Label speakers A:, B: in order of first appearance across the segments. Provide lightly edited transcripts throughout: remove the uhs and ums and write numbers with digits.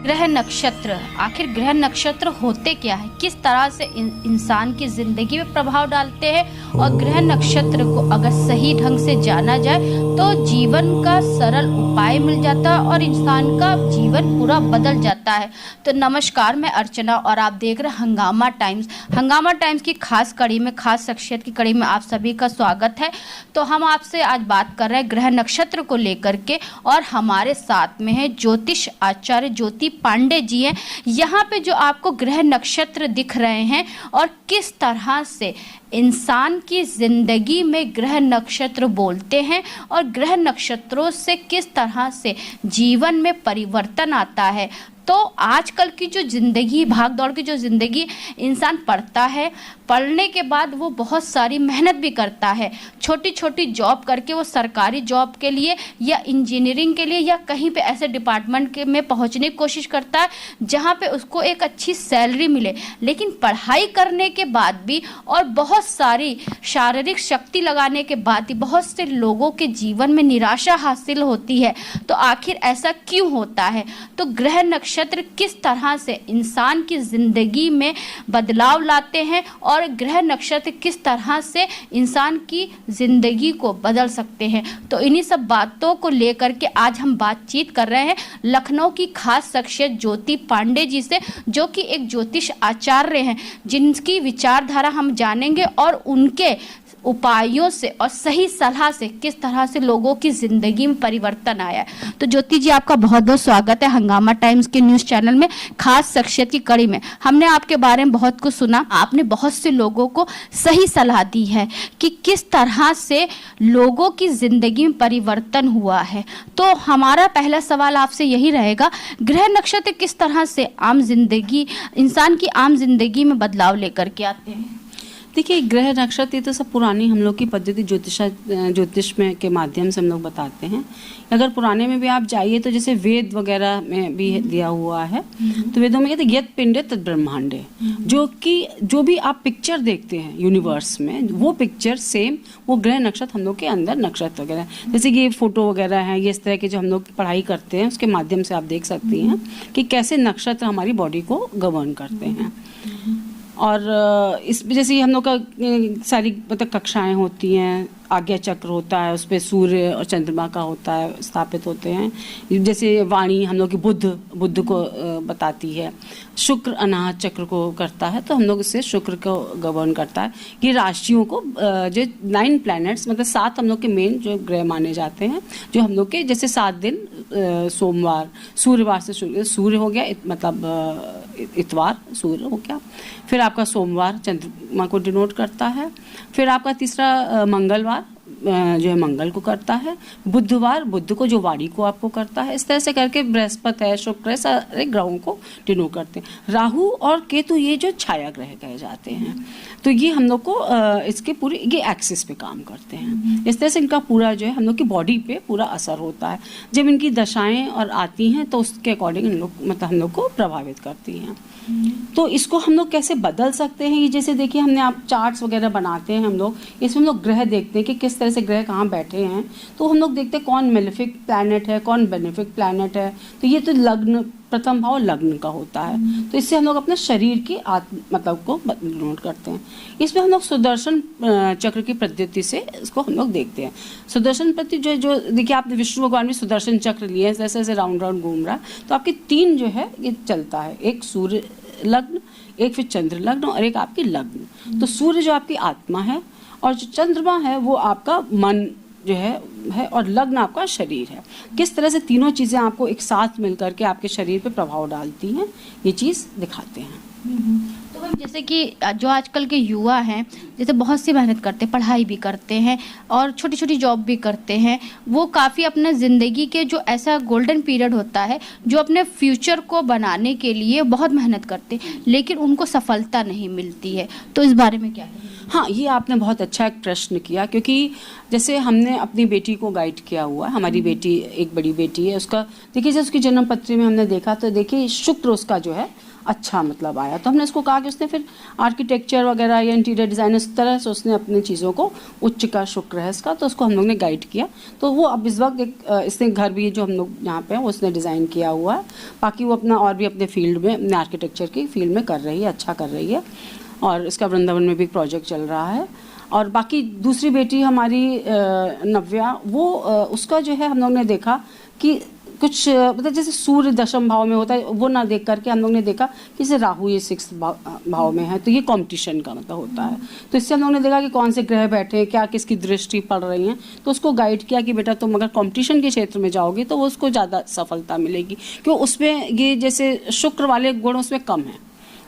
A: ग्रह नक्षत्र, आखिर ग्रह नक्षत्र होते क्या है, किस तरह से इंसान की जिंदगी में प्रभाव डालते हैं, और ग्रह नक्षत्र को अगर सही ढंग से जाना जाए तो जीवन का सरल उपाय मिल जाता है और इंसान का जीवन पूरा बदल जाता है। तो नमस्कार, मैं अर्चना और आप देख रहे हैं हंगामा टाइम्स। हंगामा टाइम्स की खास कड़ी में, खास शख्सियत की कड़ी में आप सभी का स्वागत है। तो हम आपसे आज बात कर रहे हैं ग्रह नक्षत्र को लेकर के, और हमारे साथ में है ज्योतिष आचार्य ज्योति पांडे जी हैं। यहाँ पे जो आपको ग्रह नक्षत्र दिख रहे हैं और किस तरह से इंसान की जिंदगी में ग्रह नक्षत्र बोलते हैं और ग्रह नक्षत्रों से किस तरह से जीवन में परिवर्तन आता है। तो आजकल की जो ज़िंदगी, भाग दौड़ की जो ज़िंदगी, इंसान पढ़ता है, पढ़ने के बाद वो बहुत सारी मेहनत भी करता है, छोटी छोटी जॉब करके वो सरकारी जॉब के लिए या इंजीनियरिंग के लिए या कहीं पे ऐसे डिपार्टमेंट के में पहुंचने की कोशिश करता है जहां पे उसको एक अच्छी सैलरी मिले। लेकिन पढ़ाई करने के बाद भी और बहुत सारी शारीरिक शक्ति लगाने के बाद भी बहुत से लोगों के जीवन में निराशा हासिल होती है। तो आखिर ऐसा क्यों होता है? तो ग्रह नक्षत्र किस तरह से इंसान की जिंदगी में बदलाव लाते हैं और ग्रह नक्षत्र किस तरह से इंसान की जिंदगी को बदल सकते हैं, तो इन्हीं सब बातों को लेकर के आज हम बातचीत कर रहे हैं लखनऊ की खास शख्सियत ज्योति पांडे जी से, जो कि एक ज्योतिष आचार्य हैं, जिनकी विचारधारा हम जानेंगे और उनके उपायों से और सही सलाह से किस तरह से लोगों की जिंदगी में परिवर्तन आया है। तो ज्योति जी, आपका बहुत बहुत स्वागत है हंगामा टाइम्स के न्यूज़ चैनल में, खास शख्सियत की कड़ी में। हमने आपके बारे में बहुत कुछ सुना, आपने बहुत से लोगों को सही सलाह दी है कि किस तरह से लोगों की जिंदगी में परिवर्तन हुआ है। तो हमारा पहला सवाल आपसे यही रहेगा, ग्रह नक्षत्र किस तरह से आम जिंदगी, इंसान की आम जिंदगी में बदलाव लेकर के आते हैं?
B: देखिए, ग्रह नक्षत्र ये तो सब पुरानी हम लोग की पद्धति ज्योतिष में के माध्यम से हम लोग बताते हैं। अगर पुराने में भी आप जाइए तो जैसे वेद वगैरह में भी दिया हुआ है, तो वेदों में कहते हैं यत पिंडे तद ब्रह्मांडे, जो कि जो भी आप पिक्चर देखते हैं यूनिवर्स में, वो पिक्चर सेम वो ग्रह नक्षत्र हम लोग के अंदर नक्षत्र वगैरह, जैसे कि ये फोटो वगैरह हैं, ये इस तरह के जो हम लोग पढ़ाई करते हैं उसके माध्यम से आप देख सकती हैं कि कैसे नक्षत्र हमारी बॉडी को गवर्न करते हैं। और इस जैसे हम लोग का सारी मतलब कक्षाएं होती हैं, आज्ञा चक्र होता है, उस पर सूर्य और चंद्रमा का होता है, स्थापित होते हैं। जैसे वाणी हम लोग की बुद्ध को बताती है, शुक्र अनाहत चक्र को करता है, तो हम लोग इससे शुक्र को गवर्न करता है। ये राशियों को जो 9 प्लैनेट्स, मतलब 7 हम लोग के मेन जो ग्रह माने जाते हैं, जो हम लोग के जैसे 7 दिन सोमवार, सूर्यवार से सूर्य हो गया, मतलब इतवार सूर्य हो गया, फिर आपका सोमवार चंद्रमा को डिनोट करता है, फिर आपका तीसरा मंगलवार जो है मंगल को करता है, बुधवार बुध को जो वाणी को आपको करता है, इस तरह से करके बृहस्पति है, शुक्र है, सारे ग्रहों को डिनोट करते हैं। राहु और केतु ये जो छाया ग्रह कहे जाते हैं, तो ये हम लोग को इसके पूरे ये एक्सिस पे काम करते हैं। इस तरह से इनका पूरा जो है हम लोग की बॉडी पे पूरा असर होता है। जब इनकी दशाएं और आती हैं तो उसके अकॉर्डिंग इन लोग मतलब हम लोग को प्रभावित करती हैं। तो इसको हम लोग कैसे बदल सकते हैं, ये जैसे देखिए हमने आप चार्ट्स वगैरह बनाते हैं हम लोग, इसमें हम लोग ग्रह देखते हैं कि किस तरह से ग्रह कहाँ बैठे हैं, तो हम लोग देखते हैं कौन मेलेफिक प्लैनेट है, कौन बेनिफिक प्लैनेट है। तो ये तो लग्न, प्रथम भाव लग्न का होता है, तो इससे हम लोग अपने शरीर की मतलब को नोट करते हैं। इसमें हम लोग सुदर्शन चक्र की पद्धति से इसको हम लोग देखते हैं। सुदर्शन पद्धति जो देखिए आपने विष्णु भगवान भी सुदर्शन चक्र लिए हैं, जैसे जैसे राउंड राउंड घूम रहा है, तो आपकी 3 जो है ये चलता है, एक सूर्य लग्न, एक फिर चंद्र लग्न और एक आपकी लग्न। तो सूर्य जो आपकी आत्मा है और जो चंद्रमा है वो आपका मन जो है और लग्न आपका शरीर है। किस तरह से तीनों चीज़ें आपको एक साथ मिलकर के आपके शरीर पे प्रभाव डालती हैं, ये चीज़ दिखाते हैं।
A: तो मैम, जैसे कि जो आजकल के युवा हैं, जैसे बहुत सी मेहनत करते हैं, पढ़ाई भी करते हैं और छोटी छोटी जॉब भी करते हैं, वो काफ़ी अपने ज़िंदगी के जो ऐसा गोल्डन पीरियड होता है जो अपने फ्यूचर को बनाने के लिए बहुत मेहनत करते हैं, लेकिन उनको सफलता नहीं मिलती है, तो इस बारे में क्या कहेंगे?
B: हाँ, ये आपने बहुत अच्छा एक प्रश्न किया, क्योंकि जैसे हमने अपनी बेटी को गाइड किया हुआ है। हमारी बेटी, एक बड़ी बेटी है, उसका देखिए जैसे उसकी जन्म पत्री में हमने देखा तो देखिए शुक्र उसका जो है अच्छा मतलब आया, तो हमने उसको कहा कि उसने फिर आर्किटेक्चर वगैरह या इंटीरियर डिज़ाइन इस तरह से उसने अपनी चीज़ों को, उच्च का शुक्र है इसका, तो उसको हम लोग ने गाइड किया। तो वो अब इस वक्त इसने घर भी जो हम लोग यहाँ पे हैं वो उसने डिज़ाइन किया हुआ है। बाकी वो अपना और भी अपने फील्ड में, अपने आर्किटेक्चर की फील्ड में कर रही है, अच्छा कर रही है, और इसका वृंदावन में भी प्रोजेक्ट चल रहा है। और बाकी दूसरी बेटी हमारी नव्या, वो उसका जो है हम लोग ने देखा कि कुछ मतलब जैसे सूर्य दशम भाव में होता है, वो ना देख करके हम लोग ने देखा कि जैसे राहु ये 6th भाव में है, तो ये कंपटीशन का मतलब होता है। तो इससे हम लोग ने देखा कि कौन से ग्रह बैठे हैं, क्या किसकी दृष्टि पड़ रही है, तो उसको गाइड किया कि बेटा तुम अगर कंपटीशन के क्षेत्र में जाओगे तो वो उसको ज़्यादा सफलता मिलेगी, क्यों उसमें ये जैसे शुक्र वाले गुण उसमें कम है,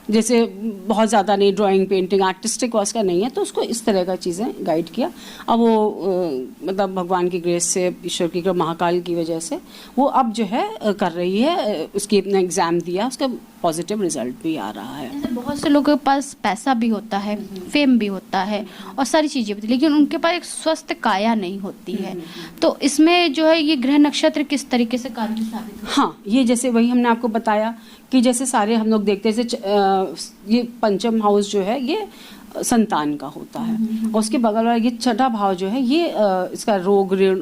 B: जैसे बहुत ज़्यादा नहीं, ड्राइंग पेंटिंग आर्टिस्टिक वास का नहीं है, तो उसको इस तरह का चीज़ें गाइड किया। अब वो मतलब भगवान की ग्रेस से, ईश्वर की कृपा, महाकाल की वजह से वो अब जो है कर रही है, उसकी अपना एग्ज़ाम दिया, उसका पॉजिटिव रिजल्ट भी आ रहा है।
A: जैसे बहुत से लोगों के पास पैसा भी होता है, फेम भी होता है और सारी चीज़ें भी, लेकिन उनके पास एक स्वस्थ काया नहीं होती है, तो इसमें जो है ये ग्रह नक्षत्र किस तरीके से कारगर साबित होता है?
B: हाँ, ये जैसे वही हमने आपको बताया कि जैसे सारे हम लोग देखते हैं, जैसे ये पंचम हाउस जो है ये संतान का होता है, और उसके बगल वाला ये छठा भाव जो है ये इसका रोग, ऋण,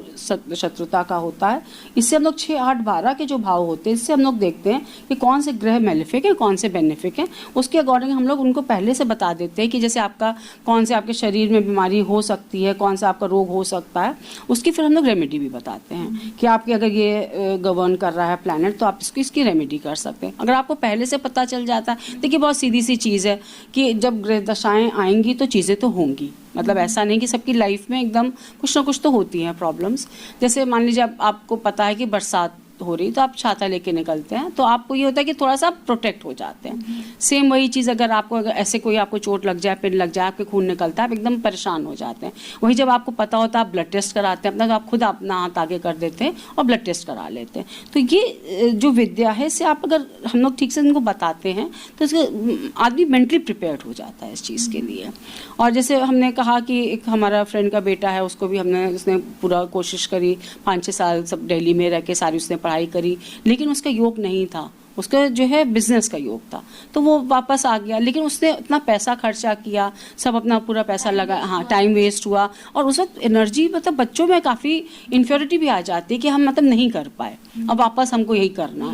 B: शत्रुता का होता है। इससे हम लोग 6, 8, 12 के जो भाव होते हैं, इससे हम लोग देखते हैं कि कौन से ग्रह मेलेफिक है, कौन से बेनिफिक है। उसके अकॉर्डिंग हम लोग उनको पहले से बता देते हैं कि जैसे आपका कौन से आपके शरीर में बीमारी हो सकती है, कौन सा आपका रोग हो सकता है, उसकी फिर हम लोग रेमेडी भी बताते हैं कि आपके अगर ये गवर्न कर रहा है प्लैनेट तो आप इसकी रेमेडी कर सकते हैं। अगर आपको पहले से पता चल जाता है, देखिए बहुत सीधी सी चीज़ है कि जब ग्रह दशाएँ आएंगी तो चीज़ें तो होंगी, मतलब ऐसा नहीं कि सबकी लाइफ में एकदम कुछ ना कुछ तो होती हैं प्रॉब्लम्स। जैसे मान लीजिए आपको पता है कि बरसात हो रही, तो आप छाता लेके निकलते हैं, तो आपको ये होता है कि थोड़ा सा प्रोटेक्ट हो जाते हैं। सेम वही चीज़ अगर आपको ऐसे कोई आपको चोट लग जाए, पिन लग जाए, आपके खून निकलता है, आप एकदम परेशान हो जाते हैं। वही जब आपको पता होता है, आप ब्लड टेस्ट कराते हैं अपना, तो आप खुद अपना हाथ आगे कर देते हैं और ब्लड टेस्ट करा लेते हैं। तो ये जो विद्या है, इससे आप अगर हम लोग ठीक से इनको बताते हैं तो इसके आदमी मेंटली प्रिपेयर्ड हो जाता है इस चीज़ के लिए। और जैसे हमने कहा कि एक हमारा फ्रेंड का बेटा है, उसको भी उसने पूरा कोशिश करी, 5-6 साल सब दिल्ली में रह के सारी उसने पढ़ाई करी, लेकिन उसका योग नहीं था, उसका जो है बिजनेस का योग था, तो वो वापस आ गया। लेकिन उसने इतना पैसा खर्चा किया, सब अपना पूरा पैसा लगा, हाँ टाइम वेस्ट हुआ, और उस वक्त एनर्जी मतलब बच्चों में काफ़ी इन्फ्योरिटी भी आ जाती है कि हम मतलब नहीं कर पाए, अब वापस हमको यही करना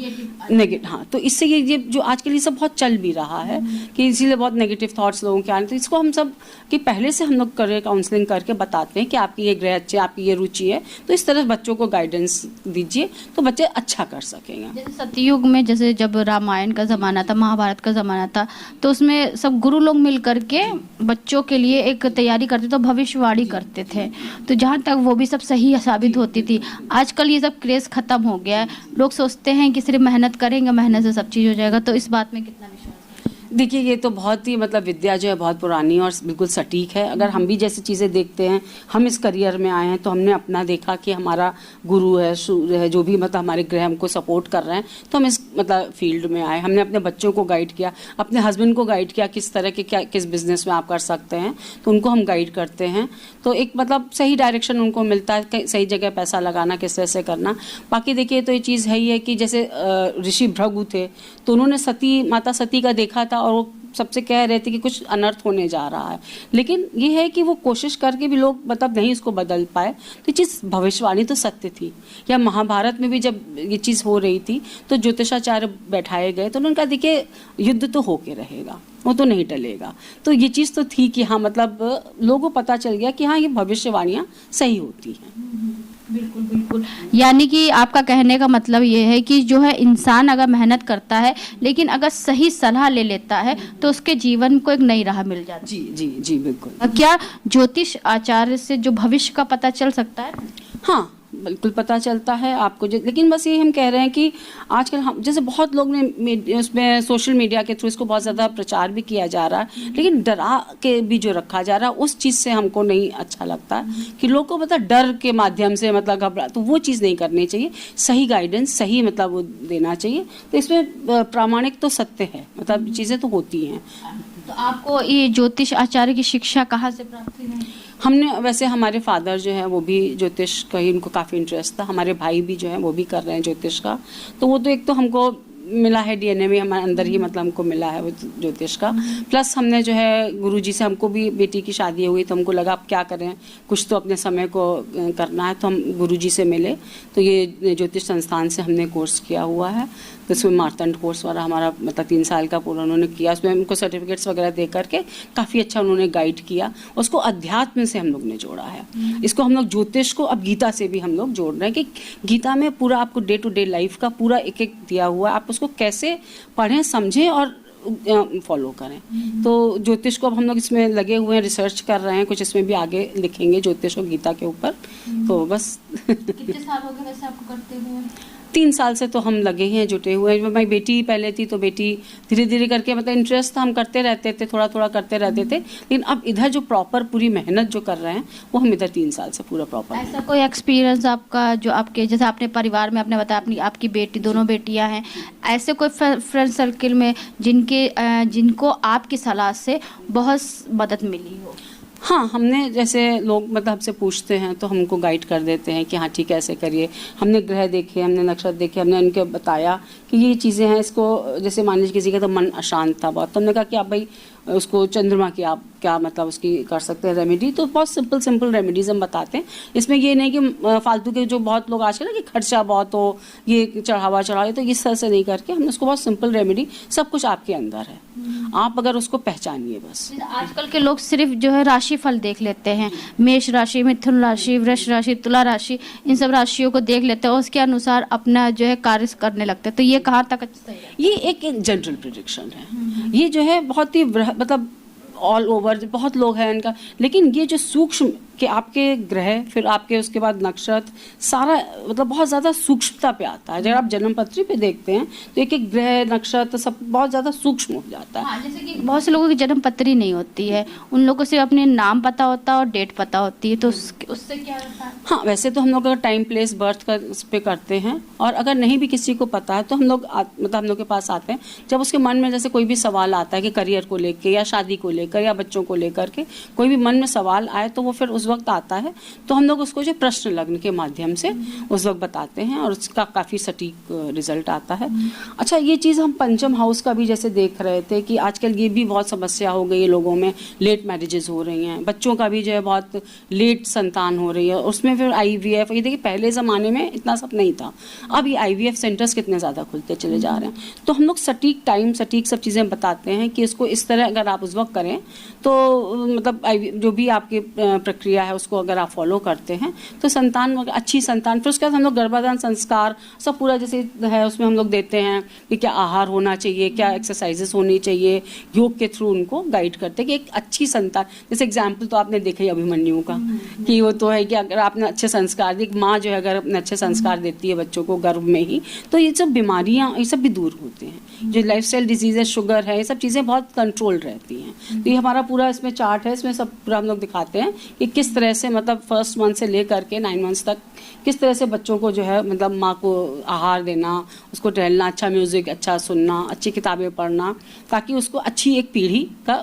B: नेगेटिव। हाँ, तो इससे ये जो आजकल ये सब बहुत चल भी रहा है कि इसीलिए बहुत नेगेटिव थॉट्स लोगों के आ रहे हैं। तो इसको हम सब कि पहले से हम लोग करें काउंसलिंग करके बताते हैं कि आपकी ये ग्रह अच्छे, आपकी ये रुचि है, तो इस तरह बच्चों को गाइडेंस दीजिए तो बच्चे अच्छा कर सकेंगे।
A: जैसे सतयुग में, जैसे जब रामायण का ज़माना था, महाभारत का ज़माना था, तो उसमें सब गुरु लोग मिल करके बच्चों के लिए एक तैयारी करते थे, भविष्यवाणी करते थे, तो जहाँ तक वो भी सब सही साबित होती थी। आजकल ये सब क्रेज़ ख़त्म हो गया है, लोग सोचते हैं कि सिर्फ मेहनत करेंगे, मेहनत से सब चीज़ हो जाएगा, तो इस बात में कितना विश्वास?
B: देखिए, ये तो बहुत ही मतलब विद्या जो है बहुत पुरानी और बिल्कुल सटीक है। अगर हम भी जैसी चीज़ें देखते हैं, हम इस करियर में आए हैं तो हमने अपना देखा कि हमारा गुरु है, सूर्य है, जो भी मतलब हमारे ग्रह हमको सपोर्ट कर रहे हैं, तो हम इस मतलब फील्ड में आए। हमने अपने बच्चों को गाइड किया, अपने हस्बैंड को गाइड किया किस तरह के क्या किस बिजनेस में आप कर सकते हैं, तो उनको हम गाइड करते हैं। तो एक मतलब सही डायरेक्शन उनको मिलता है, सही जगह पैसा लगाना किस तरह से करना। बाकी देखिए तो ये चीज़ है ही है कि जैसे ऋषि भृगु थे, तो उन्होंने माता सती का देखा था और वो सबसे कह रहे थे कि कुछ अनर्थ होने जा रहा है, लेकिन ये है कि वो कोशिश करके भी लोग मतलब नहीं इसको बदल पाए। तो ये चीज़ भविष्यवाणी तो सत्य थी। या महाभारत में भी जब ये चीज़ हो रही थी तो ज्योतिषाचार्य बैठाए गए, तो उन्होंने कहा देखिए युद्ध तो होके रहेगा, वो तो नहीं टलेगा। तो ये चीज़ तो थी कि हाँ मतलब लोगों को पता चल गया कि हाँ ये भविष्यवाणियाँ सही होती हैं।
A: बिल्कुल बिल्कुल, यानी कि आपका कहने का मतलब ये है कि जो है इंसान अगर मेहनत करता है, लेकिन अगर सही सलाह ले लेता है तो उसके जीवन को एक नई राह मिल जाती है।
B: जी जी जी बिल्कुल।
A: क्या ज्योतिष आचार्य से जो भविष्य का पता चल सकता है?
B: हाँ बिल्कुल पता चलता है आपको, लेकिन बस ये हम कह रहे हैं कि आजकल हम जैसे बहुत लोग ने उसमें सोशल मीडिया के थ्रू इसको बहुत ज़्यादा प्रचार भी किया जा रहा है, लेकिन डरा के भी जो रखा जा रहा है उस चीज़ से हमको नहीं अच्छा लगता कि लोग को मतलब डर के माध्यम से मतलब घबरा, तो वो चीज़ नहीं करनी चाहिए। सही गाइडेंस सही मतलब वो देना चाहिए। तो इसमें प्रामाणिक तो सत्य है, मतलब चीज़ें तो होती हैं।
A: तो आपको ये ज्योतिष आचार्य की शिक्षा कहाँ से प्राप्त हुई?
B: हमने वैसे हमारे फादर जो है वो भी ज्योतिष का ही, उनको काफ़ी इंटरेस्ट था। हमारे भाई भी जो है वो भी कर रहे हैं ज्योतिष का। तो वो तो एक तो हमको मिला है डीएनए में, हमारे अंदर ही मतलब हमको मिला है वो ज्योतिष का। प्लस हमने जो है गुरुजी से, हमको भी बेटी की शादी हुई तो हमको लगा अब क्या करें, कुछ तो अपने समय को करना है, तो हम गुरुजी से मिले। तो ये ज्योतिष संस्थान से हमने कोर्स किया हुआ है। तो इसमें मार्तंड कोर्स वाला हमारा मतलब 3 साल का पूरा उन्होंने किया। उसमें हमको सर्टिफिकेट्स वगैरह दे करके काफ़ी अच्छा उन्होंने गाइड किया। उसको अध्यात्म से हम लोग ने जोड़ा है। इसको हम लोग ज्योतिष को अब गीता से भी हम लोग जोड़ रहे हैं कि गीता में पूरा आपको डे टू डे लाइफ का पूरा एक एक दिया हुआ है, आप उसको कैसे पढ़ें, समझें और फॉलो करें। तो ज्योतिष को अब हम लोग इसमें लगे हुए हैं, रिसर्च कर रहे हैं, कुछ इसमें भी आगे लिखेंगे ज्योतिष और गीता के ऊपर। तो बस
A: कितने साल हो गए वैसे आपको करते हुए?
B: 3 साल से तो हम लगे हैं, जुटे हुए हैं। मेरी बेटी पहले थी तो बेटी धीरे धीरे करके मतलब इंटरेस्ट था, हम करते रहते थे, थोड़ा थोड़ा करते रहते थे। लेकिन अब इधर जो प्रॉपर पूरी मेहनत जो कर रहे हैं वो हम इधर 3 साल से पूरा प्रॉपर।
A: ऐसा कोई एक्सपीरियंस आपका जो आपके, जैसे आपने परिवार में आपने बताया अपनी आपकी बेटी, दोनों बेटियां हैं, ऐसे कोई फ्रेंड सर्किल में जिनको आपकी सलाह से बहुत मदद मिली हो?
B: हाँ, हमने जैसे लोग मतलब हमसे पूछते हैं तो हमको गाइड कर देते हैं कि हाँ ठीक है ऐसे करिए। हमने ग्रह देखे, हमने नक्षत्र देखे, हमने उनके बताया कि ये चीज़ें हैं। इसको जैसे मान लीजिए किसी का तो मन अशांत था बहुत, तो हमने कहा कि आप भाई उसको चंद्रमा की आप क्या मतलब उसकी कर सकते हैं रेमेडी। तो बहुत सिंपल रेमेडीज हम बताते हैं। इसमें ये नहीं कि फालतू के जो बहुत लोग आजकल ना कि खर्चा बहुत हो, ये चढ़ावा चढ़ाए, तो इस तरह से नहीं करके हमने उसको बहुत सिंपल रेमेडी, सब कुछ आपके अंदर है, आप अगर उसको पहचानिए बस।
A: आजकल के लोग सिर्फ जो है राशि फल देख लेते हैं, मेष राशि, मिथुन राशि, वृष राशि, तुला राशि, इन सब राशियों को देख लेते हैं और उसके अनुसार अपना जो है कार्य करने लगते हैं। तो ये कहाँ तक सही है?
B: ये एक जनरल प्रेडिक्शन है। ये जो है बहुत ही मतलब ऑल ओवर बहुत लोग हैं इनका। लेकिन ये जो सूक्ष्म कि आपके ग्रह, फिर आपके उसके बाद नक्षत्र, सारा मतलब बहुत ज़्यादा सूक्ष्मता पे आता है। अगर आप जन्मपत्री पे देखते हैं तो एक एक ग्रह नक्षत्र सब बहुत ज़्यादा सूक्ष्म हो जाता है।
A: हाँ, जैसे कि बहुत से लोगों की जन्मपत्री नहीं होती है, उन लोगों को सिर्फ अपने नाम पता होता है और डेट पता होती है, तो उससे क्या होता है?
B: हाँ, वैसे तो हम लोग अगर टाइम प्लेस बर्थ का उस पर करते हैं, और अगर नहीं भी किसी को पता है तो हम लोग मतलब हम लोग के पास आते हैं जब उसके मन में जैसे कोई भी सवाल आता है कि करियर को लेकर या शादी को लेकर या बच्चों को लेकर के कोई भी मन में सवाल आए, तो वो फिर उस वक्त आता है तो हम लोग उसको जो प्रश्न लग्न के माध्यम से उस वक्त बताते हैं और उसका काफ़ी सटीक रिजल्ट आता है। अच्छा, ये चीज़ हम पंचम हाउस का भी जैसे देख रहे थे कि आजकल ये भी बहुत समस्या हो गई है लोगों में, लेट मैरिजेस हो रही हैं, बच्चों का भी जो है बहुत लेट संतान हो रही है। उसमें फिर IVF, ये देखिए पहले ज़माने में इतना सब नहीं था, अब ये IVF सेंटर्स कितने ज़्यादा खुलते चले जा रहे हैं। तो हम लोग सटीक टाइम, सटीक सब चीज़ें बताते हैं कि इसको इस तरह अगर आप उस वक्त करें तो मतलब जो भी आपकी प्रक्रिया है उसको अगर आप फॉलो करते हैं तो संतान, अच्छी संतान। फिर उसके बाद हम लोग गर्भाधान संस्कार सब पूरा जैसे है उसमें हम लोग देते हैं कि क्या आहार होना चाहिए, क्या एक्सरसाइजेस होनी चाहिए, योग के थ्रू उनको गाइड करते हैं कि एक अच्छी संतान। जैसे एग्जाम्पल तो आपने देखा ही अभिमन्यु का कि वो तो है कि अगर आपने अच्छे संस्कार दिए, माँ जो है अगर अपने अच्छे संस्कार देती है बच्चों को गर्भ में ही, तो ये सब बीमारियाँ ये सब भी दूर होते हैं। जो लाइफस्टाइल डिजीजेस, शुगर है, ये सब चीज़ें बहुत कंट्रोल रहती हैं। तो ये हमारा पूरा इसमें चार्ट है, इसमें सब पूरा हम लोग दिखाते हैं कि किस तरह से मतलब फर्स्ट मंथ से लेकर के 9 मंथ्स तक किस तरह से बच्चों को जो है मतलब माँ को आहार देना, उसको टहलना, अच्छा म्यूज़िक अच्छा सुनना, अच्छी किताबें पढ़ना, ताकि उसको अच्छी एक पीढ़ी का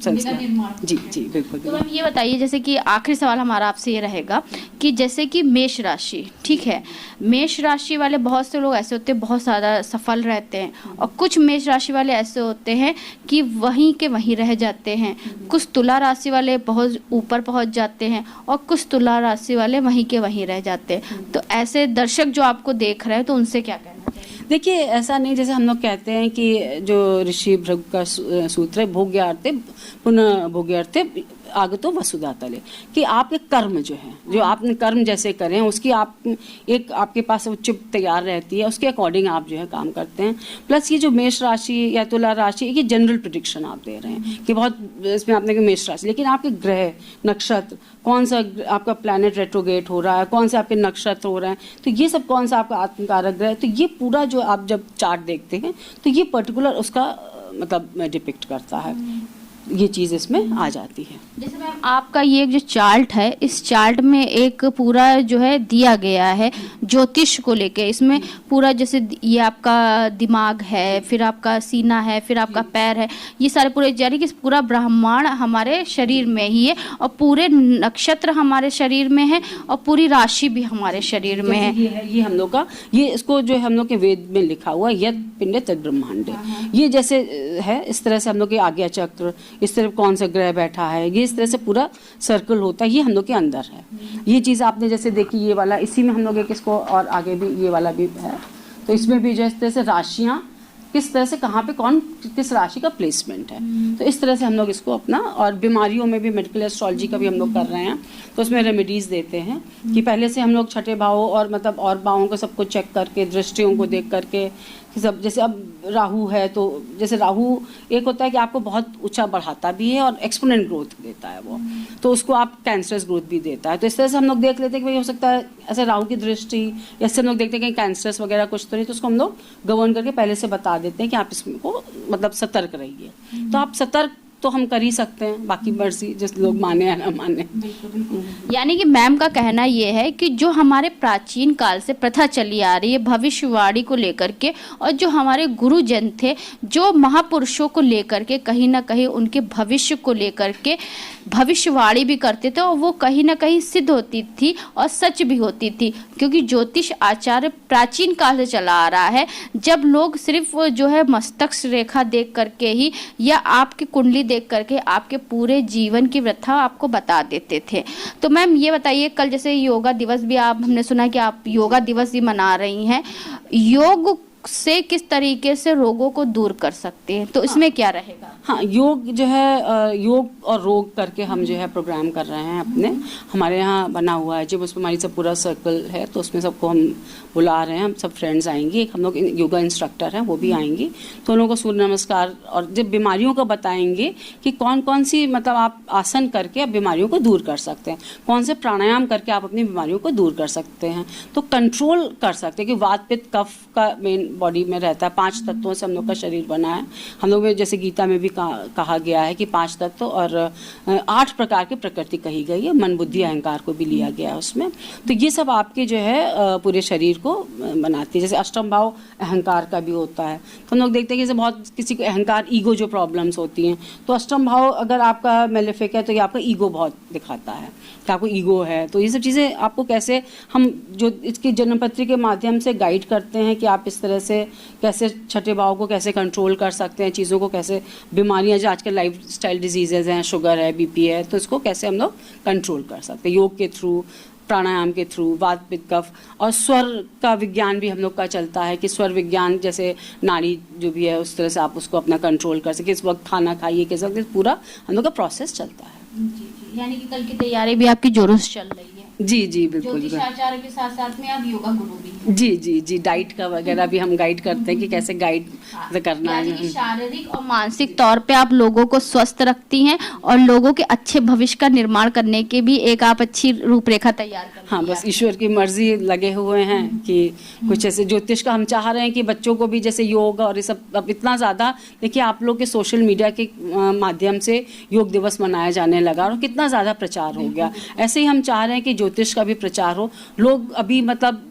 B: संस्कार। जी बिल्कुल।
A: तो मैम ये बताइए, जैसे कि आखिरी सवाल हमारा आपसे ये रहेगा कि जैसे कि मेष राशि, ठीक है, मेष राशि वाले बहुत से लोग ऐसे होते हैं बहुत ज़्यादा सफल रहते हैं, और कुछ मेष राशि वाले ऐसे होते हैं कि वहीं के वहीं रह जाते हैं। कुछ तुला राशि वाले बहुत ऊपर पहुंच जाते हैं और कुछ तुला राशि वाले वहीं के वहीं रह जाते हैं। तो ऐसे दर्शक जो आपको देख रहे हैं तो उनसे क्या कहना चाहिए?
B: देखिए, ऐसा नहीं, जैसे हम लोग कहते हैं कि जो ऋषि भृगु का सूत्र है, भोग्यार्थे पुनः भोग्यार्थे आगतो वसुधा तले, कि आपके कर्म जो है, जो आपने कर्म जैसे करें उसकी आप एक आपके पास चिप तैयार रहती है, उसके अकॉर्डिंग आप जो है काम करते हैं। प्लस ये जो मेष राशि या तुला राशि, ये जनरल प्रेडिक्शन आप दे रहे हैं कि बहुत इसमें आपने कहा मेष राशि, लेकिन आपके ग्रह नक्षत्र कौन सा आपका प्लैनेट रेट्रोगेट हो रहा है, कौन से आपके नक्षत्र हो रहे हैं, तो ये सब कौन सा आपका आत्मकारक ग्रह है, तो ये पूरा जो आप जब चार्ट देखते हैं तो ये पर्टिकुलर उसका मतलब डिपिक्ट करता है। ये चीज़ इसमें आ जाती है।
A: जैसे मैम आपका ये जो चार्ट है, इस चार्ट में एक पूरा जो है दिया गया है ज्योतिष को लेके। इसमें पूरा जैसे ये आपका दिमाग है, फिर आपका सीना है, फिर आपका पैर है, ये सारे पूरे यानी कि पूरा ब्रह्मांड हमारे शरीर में ही है और पूरे नक्षत्र हमारे शरीर में है और पूरी राशि भी हमारे शरीर में है।
B: ये हम लोग का, ये इसको जो है हम लोग के वेद में लिखा हुआ यद पिंडे तद ब्रह्मांडे। ये जैसे है इस तरह से हम लोग के आज्ञा चक्र, इस तरफ कौन सा ग्रह बैठा है, ये इस तरह से पूरा सर्कल होता है, ये हम लोग के अंदर है। ये चीज़ आपने जैसे देखी, ये वाला इसी में हम लोग एक इसको और आगे भी ये वाला भी है, तो इसमें भी जो इस तरह से राशियाँ किस तरह से कहाँ पे कौन किस राशि का प्लेसमेंट है, तो इस तरह से हम लोग इसको अपना, और बीमारियों में भी मेडिकल एस्ट्रोलॉजी का भी हम लोग कर रहे हैं, तो उसमें रेमेडीज़ देते हैं कि पहले से हम लोग छठे भावों और मतलब और भावों को सबको चेक करके, दृष्टियों को देख करके कि सब, जैसे अब राहु है तो जैसे राहु एक होता है कि आपको बहुत ऊंचा बढ़ाता भी है और एक्सपोनेंट ग्रोथ देता है वो, तो उसको आप कैंसरस ग्रोथ भी देता है। तो इस तरह से हम लोग देख लेते हैं कि भाई हो सकता है ऐसे राहु की दृष्टि, ऐसे हम लोग देखते हैं कि कैंसरस वगैरह कुछ तो नहीं, तो उसको हम लोग गवर्न करके पहले से बता देते हैं कि आप इसको मतलब सतर्क रहिए। तो आप सतर्क तो हम कर ही सकते हैं, बाकी मर्जी जिस लोग माने या ना माने।
A: यानी कि मैम का कहना ये है कि जो हमारे प्राचीन काल से प्रथा चली आ रही है भविष्यवाणी को लेकर के, और जो हमारे गुरुजन थे जो महापुरुषों को लेकर के कहीं ना कहीं उनके भविष्य को लेकर के भविष्यवाणी भी करते थे, और वो कहीं ना कहीं सिद्ध होती थी और सच भी होती थी, क्योंकि ज्योतिष आचार्य प्राचीन काल से चला आ रहा है। जब लोग सिर्फ जो है मस्तक रेखा देख करके ही या आपकी कुंडली देख करके आपके पूरे जीवन की वृथा आपको बता देते थे। तो मैम ये बताइए, कल जैसे योगा दिवस भी आप, हमने सुना कि आप योगा दिवस भी मना रही हैं, योग से किस तरीके से रोगों को दूर कर सकते हैं, तो इसमें क्या रहेगा?
B: हाँ, योग जो है योग और रोग करके हम जो है प्रोग्राम कर रहे हैं अपने, हमारे यहाँ बना हुआ है जब, उसमें हमारी सब पूरा सर्कल है, तो उसमें सबको हम बुला रहे हैं, हम सब फ्रेंड्स आएंगे, एक हम लोग योगा इंस्ट्रक्टर हैं वो भी आएंगी, तो उन लोगों को सूर्य नमस्कार और जब बीमारियों को बताएंगे कि कौन कौन सी मतलब आप आसन करके आप बीमारियों को दूर कर सकते हैं, कौन से प्राणायाम करके आप अपनी बीमारियों को दूर कर सकते हैं, तो कंट्रोल कर सकते हैं कि वात पित्त कफ का मेन बॉडी में रहता है। 5 तत्वों से हम लोग का शरीर बना है, हम लोग में जैसे गीता में भी कहा गया है कि 5 तत्व और 8 प्रकार की प्रकृति कही गई है, मन बुद्धि अहंकार को भी लिया गया है उसमें, तो ये सब आपके जो है पूरे शरीर को बनाती है। जैसे अष्टम भाव अहंकार का भी होता है, तो हम लोग देखते हैं कि जैसे बहुत किसी को अहंकार ईगो जो प्रॉब्लम्स होती हैं, तो अष्टम भाव अगर आपका मेलेफिक है तो ये आपका ईगो बहुत दिखाता है कि आपको ईगो है, तो ये सब चीज़ें आपको कैसे हम जो इसकी जन्मपत्री के माध्यम से गाइड करते हैं कि आप इस तरह से कैसे छठे भाव को कैसे कंट्रोल कर सकते हैं, चीज़ों को कैसे, बीमारियां जो आजकल लाइफ स्टाइल डिजीजेज हैं, शुगर है, बीपी है, तो इसको कैसे हम लोग कंट्रोल कर सकते हैं योग के थ्रू, प्राणायाम के थ्रू, वात पित्त कफ, और स्वर का विज्ञान भी हम लोग का चलता है कि स्वर विज्ञान जैसे नाड़ी जो भी है उस तरह से आप उसको अपना कंट्रोल कर सके, किस वक्त खाना खाइए, किस वक्त, पूरा हम लोग का प्रोसेस चलता है।
A: यानी कि कल की तैयारी भी आपकी जोरों से चल रही है?
B: जी जी बिल्कुल।
A: ज्योतिष आचार्य के साथ साथ में आप योगा गुरु भी हैं?
B: जी जी जी, डाइट का वगैरह भी हम गाइड करते हैं कि कैसे गाइड करना है।
A: शारीरिक और मानसिक तौर पे आप लोगों को स्वस्थ रखती हैं और लोगों के अच्छे भविष्य का निर्माण करने के भी एक आप अच्छी रूपरेखा तैयार करती हैं।
B: हाँ, बस ईश्वर की मर्जी लगे हुए हैं कि कुछ ऐसे ज्योतिष का हम चाह रहे हैं कि बच्चों को भी जैसे योग और ये सब, अब इतना ज़्यादा देखिए आप लोग के सोशल मीडिया के माध्यम से योग दिवस मनाया जाने लगा और कितना ज़्यादा प्रचार हो गया, ऐसे ही हम चाह रहे हैं कि ज्योतिष का भी प्रचार हो। लोग अभी मतलब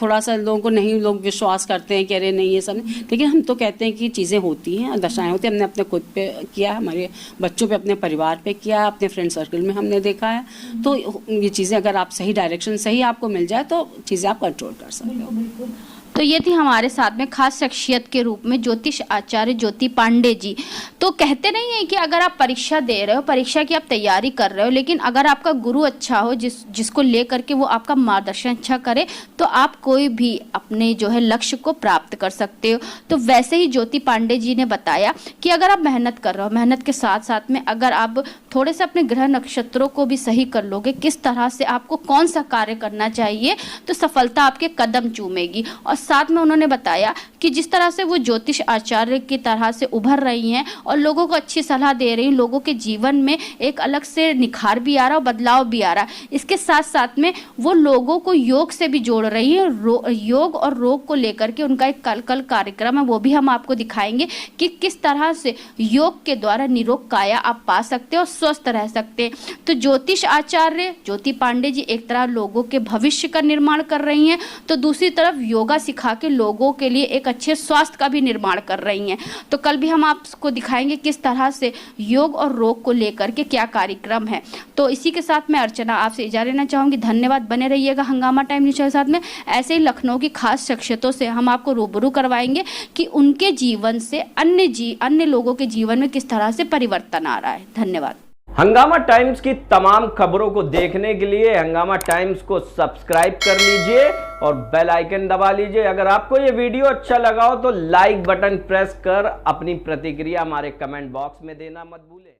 B: थोड़ा सा लोगों को नहीं, लोग विश्वास करते हैं कि अरे नहीं ये सब नहीं, लेकिन हम तो कहते हैं कि चीज़ें होती हैं, दशाएं होती हैं। हमने अपने खुद पे किया है, हमारे बच्चों पे, अपने परिवार पे किया है, अपने फ्रेंड सर्कल में हमने देखा है, तो ये चीज़ें अगर आप सही डायरेक्शन सही आपको मिल जाए तो चीज़ें आप कंट्रोल कर सकते हो।
A: तो ये थी हमारे साथ में खास शख्सियत के रूप में ज्योतिष आचार्य ज्योति पांडे जी। तो कहते नहीं है कि अगर आप परीक्षा दे रहे हो, परीक्षा की आप तैयारी कर रहे हो, लेकिन अगर आपका गुरु अच्छा हो, जिसको लेकर के वो आपका मार्गदर्शन अच्छा करे, तो आप कोई भी अपने जो है लक्ष्य को प्राप्त कर सकते हो। तो वैसे ही ज्योति पांडे जी ने बताया कि अगर आप मेहनत कर रहे हो, मेहनत के साथ साथ में अगर आप थोड़े से अपने ग्रह नक्षत्रों को भी सही कर लोगे, किस तरह से आपको कौन सा कार्य करना चाहिए, तो सफलता आपके कदम चूमेगी। और साथ में उन्होंने बताया कि जिस तरह से वो ज्योतिष आचार्य की तरह से उभर रही हैं और लोगों को अच्छी सलाह दे रही हैं, लोगों के जीवन में एक अलग से निखार भी आ रहा है और बदलाव भी आ रहा है। इसके साथ साथ में वो लोगों को योग से भी जोड़ रही है। योग और रोग को लेकर के उनका एक कल कार्यक्रम है, वो भी हम आपको दिखाएंगे कि किस तरह से योग के द्वारा निरोग काया आप पा सकते हैं और स्वस्थ रह सकते हैं। तो ज्योतिष आचार्य ज्योति पांडे जी एक तरह लोगों के भविष्य का निर्माण कर रही हैं, तो दूसरी तरफ योगा सिखा के लोगों के लिए एक अच्छे स्वास्थ्य का भी निर्माण कर रही हैं। तो कल भी हम आपको दिखाएंगे किस तरह से योग और रोग को लेकर के क्या कार्यक्रम है। तो इसी के साथ मैं अर्चना आपसे इजाजत लेना चाहूंगी। धन्यवाद, बने रहिएगा हंगामा टाइम न्यूज़ के साथ में। ऐसे ही लखनऊ की खास शख्सियतों से हम आपको रूबरू करवाएंगे कि उनके जीवन से अन्य लोगों के जीवन में किस तरह से परिवर्तन आ रहा है। धन्यवाद।
C: हंगामा टाइम्स की तमाम खबरों को देखने के लिए हंगामा टाइम्स को सब्सक्राइब कर लीजिए और बेल आइकन दबा लीजिए। अगर आपको ये वीडियो अच्छा लगा हो तो लाइक बटन प्रेस कर अपनी प्रतिक्रिया हमारे कमेंट बॉक्स में देना मत भूलें।